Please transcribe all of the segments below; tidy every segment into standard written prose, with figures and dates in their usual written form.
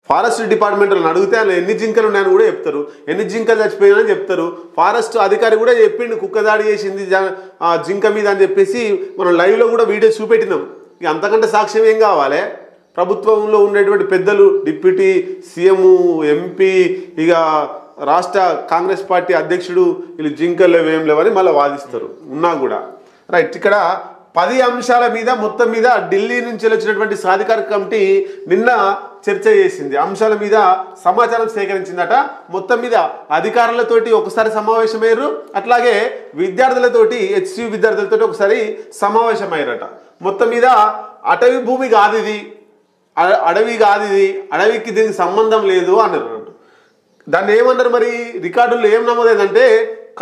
Forest డిపార్ట్మెంట్లో అడిగితే ఆయన ఎన్ని జింకలు ఉన్నాయని కూడా చెప్తారు, ఎన్ని జింకలు చచ్చిపోయినాయని చెప్తారు. ఫారెస్ట్ అధికారి కూడా చెప్పిండు కుక్క దాడి చేసింది జింక మీద అని చెప్పేసి మనం లైవ్లో కూడా వీడియో చూపెట్టినాం. ఇక అంతకంటే సాక్ష్యం ఏం కావాలి? ప్రభుత్వంలో ఉండేటువంటి పెద్దలు, డిప్యూటీ సీఎం, ఎంపీ, ఇక రాష్ట్ర కాంగ్రెస్ పార్టీ అధ్యక్షుడు వీళ్ళు జింకలు లేవేం లేవని మళ్ళీ వాదిస్తారు. ఉన్నా కూడా రైట్. ఇక్కడ 10 అంశాల మీద మొత్తం మీద ఢిల్లీ నుంచి వచ్చినటువంటి సాధికార కమిటీ నిన్న చర్చ చేసింది. అంశాల మీద సమాచారం సేకరించిందట. మొత్తం మీద అధికారులతోటి ఒకసారి సమావేశమయ్యారు, అట్లాగే విద్యార్థులతోటి హెచ్సియు విద్యార్థులతోటి ఒకసారి సమావేశమయ్యారట. మొత్తం మీద అటవీ భూమి కాదు ఇది, అడవి కాదు ఇది, అడవికి దీనికి సంబంధం లేదు అన్నారు. దాన్ని ఏమన్నారు మరి? రికార్డుల్లో ఏం నమోదైందంటే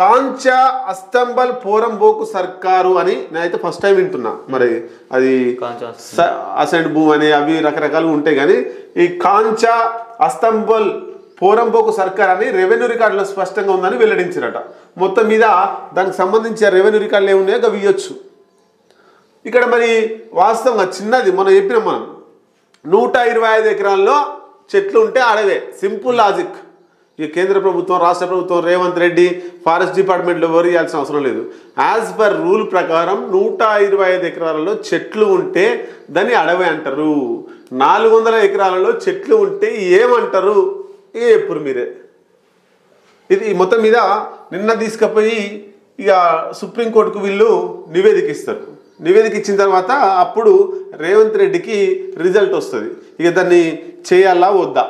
కాంచా అస్తంబల్ పోరంబోకు సర్కారు అని నేనైతే ఫస్ట్ టైం వింటున్నా. మరి అది అసైన్డ్ భూమి అని అవి రకరకాలుగా ఉంటాయి, కానీ ఈ కాంచా అస్తంబల్ పోరంబోకు సర్కార్ అని రెవెన్యూ రికార్డులో స్పష్టంగా ఉందని వెల్లడించారట. మొత్తం మీద దానికి సంబంధించి రెవెన్యూ రికార్డులు ఏమున్నాయో అవి ఇవ్వచ్చు. ఇక్కడ మరి వాస్తవంగా చిన్నది మనం చెప్పినాం, మనం 125 ఎకరాల్లో చెట్లు ఉంటే అడవే. Simple logic. ఈ కేంద్ర ప్రభుత్వం, రాష్ట్ర ప్రభుత్వం, రేవంత్ రెడ్డి, ఫారెస్ట్ డిపార్ట్మెంట్లో ఎవరు ఇవ్వాల్సిన అవసరం లేదు. యాజ్ పర్ రూల్ ప్రకారం 125 ఎకరాలలో చెట్లు ఉంటే దాన్ని అడవి అంటారు. 400 ఎకరాలలో చెట్లు ఉంటే ఏమంటారు? ఎప్పుడు మీరే ఇది మొత్తం మీద నిన్న తీసుకుపోయి ఇక సుప్రీంకోర్టుకు వీళ్ళు నివేదిక ఇస్తారు. నివేదిక ఇచ్చిన తర్వాత అప్పుడు రేవంత్ రెడ్డికి రిజల్ట్ వస్తుంది. ఇక దాన్ని చేయాలా వద్దా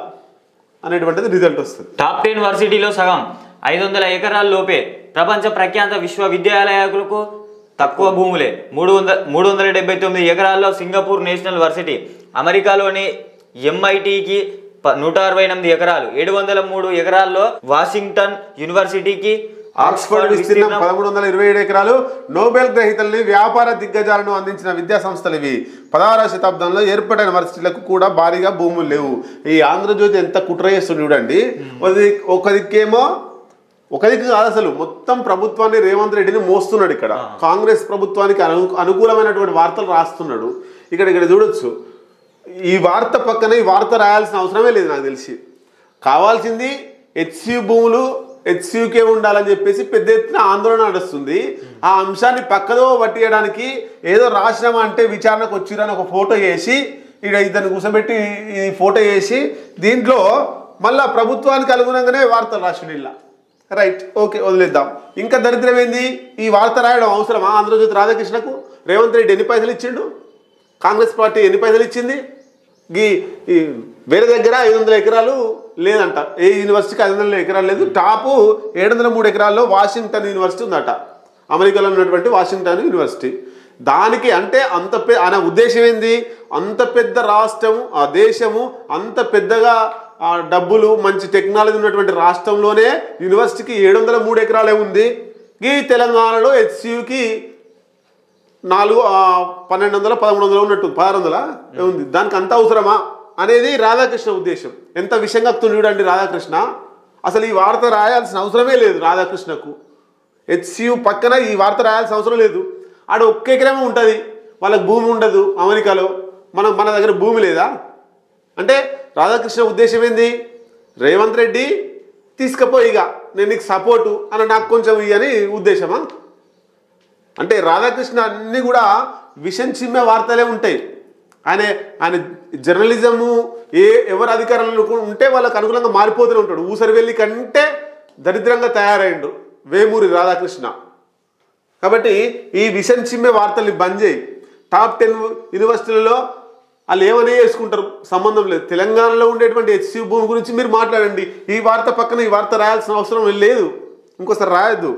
అనేటువంటిది రిజల్ట్ వస్తుంది. టాప్ 10 వర్సిటీలో సగం 500 ఎకరాల లోపే. ప్రపంచ ప్రఖ్యాత విశ్వవిద్యాలయాలకు తక్కువ భూములే. 379 ఎకరాల్లో సింగపూర్ నేషనల్ వర్సిటీ, అమెరికాలోని MITకి 168 ఎకరాలు, 703 ఎకరాల్లో వాషింగ్టన్ యూనివర్సిటీకి, ఆక్స్ఫర్డ్ విస్తీర్ణం 1327 ఎకరాలు. నోబెల్ గ్రహీతల్ని, వ్యాపార దిగ్గజాలను అందించిన విద్యా సంస్థలు ఇవి. 16వ శతాబ్దంలో ఏర్పడిన వర్సిటీలకు కూడా భారీగా భూములు లేవు. ఈ ఆంధ్రజ్యోతి ఎంత కుట్ర చేస్తుంది చూడండి. ఒక దిక్కేమో, ఒక దిక్కు కాదు అసలు, మొత్తం ప్రభుత్వాన్ని రేవంత్ రెడ్డిని మోస్తున్నాడు. ఇక్కడ కాంగ్రెస్ ప్రభుత్వానికి అనుకూలమైనటువంటి వార్తలు రాస్తున్నాడు. ఇక్కడ చూడొచ్చు. ఈ వార్త పక్కన ఈ వార్త రాయాల్సిన అవసరమే లేదు నాకు తెలిసి. కావాల్సింది హెచ్సియు భూములు, హెచ్సియుకే ఉండాలని చెప్పేసి పెద్ద ఎత్తున ఆందోళన నడుస్తుంది. ఆ అంశాన్ని పక్కదో పట్టియడానికి ఏదో రాసినామా అంటే విచారణకు వచ్చిరని ఒక ఫోటో వేసి ఇక ఇద్దరిని కూర్చోబెట్టి ఈ ఫోటో వేసి దీంట్లో మళ్ళా ప్రభుత్వానికి అనుగుణంగానే వార్తలు రాసిండు ఇలా. రైట్, ఓకే, వదిలేద్దాం. ఇంకా దరిద్రం ఏంది? ఈ వార్త రాయడం అవసరమా? ఆంధ్రజ్యోతి రాధాకృష్ణకు రేవంత్ రెడ్డి ఎన్ని పైసలు ఇచ్చిండు? కాంగ్రెస్ పార్టీ ఎన్ని పైసలు ఇచ్చింది? వేరే దగ్గర 500 ఎకరాలు లేదంట. ఏ యూనివర్సిటీకి 500 ఎకరాలు లేదు. టాపు 703 ఎకరాల్లో వాషింగ్టన్ యూనివర్సిటీ ఉందట, అమెరికాలో ఉన్నటువంటి వాషింగ్టన్ యూనివర్సిటీ. దానికి అంటే అంత ఆయన ఉద్దేశం ఏంది? అంత పెద్ద రాష్ట్రం, ఆ దేశము అంత పెద్దగా డబ్బులు, మంచి టెక్నాలజీ ఉన్నటువంటి రాష్ట్రంలోనే యూనివర్సిటీకి 703 ఎకరాలే ఉంది. ఈ తెలంగాణలో హెచ్సియుకి 1200 1300 ఉన్నట్టు 1600 ఉంది. దానికి అంత అవసరమా అనేది రాధాకృష్ణ ఉద్దేశం. ఎంత విషయంగా చూడండి రాధాకృష్ణ. అసలు ఈ వార్త రాయాల్సిన అవసరమే లేదు రాధాకృష్ణకు. హెచ్సియు పక్కన ఈ వార్త రాయాల్సిన అవసరం లేదు. ఆడ ఒక్క ఎకరమే ఉంటుంది, వాళ్ళకి భూమి ఉండదు అమెరికాలో. మన దగ్గర భూమి లేదా అంటే రాధాకృష్ణ ఉద్దేశం ఏంది? రేవంత్ రెడ్డి తీసుకుపోయిగా నేను నీకు సపోర్టు అని నాకు కొంచెం ఇవని ఉద్దేశమా? అంటే రాధాకృష్ణ అన్నీ కూడా విషం చిమ్మే వార్తలే ఉంటాయి. ఆయన జర్నలిజము ఎవరు అధికారంలో ఉంటే వాళ్ళకు అనుకూలంగా మారిపోతూనే ఉంటాడు. ఊసరివెల్లి కంటే దరిద్రంగా తయారైండు వేమూరి రాధాకృష్ణ. కాబట్టి ఈ విషం చిమ్మే వార్తల్ని బంద్ చేయి. టాప్ 10 యూనివర్సిటీలలో వాళ్ళు ఏమనే చేసుకుంటారు, సంబంధం లేదు. తెలంగాణలో ఉండేటువంటి హెచ్సియు భూమి గురించి మీరు మాట్లాడండి. ఈ వార్త పక్కన ఈ వార్త రాయాల్సిన అవసరం లేదు. ఇంకోసారి రాయొద్దు.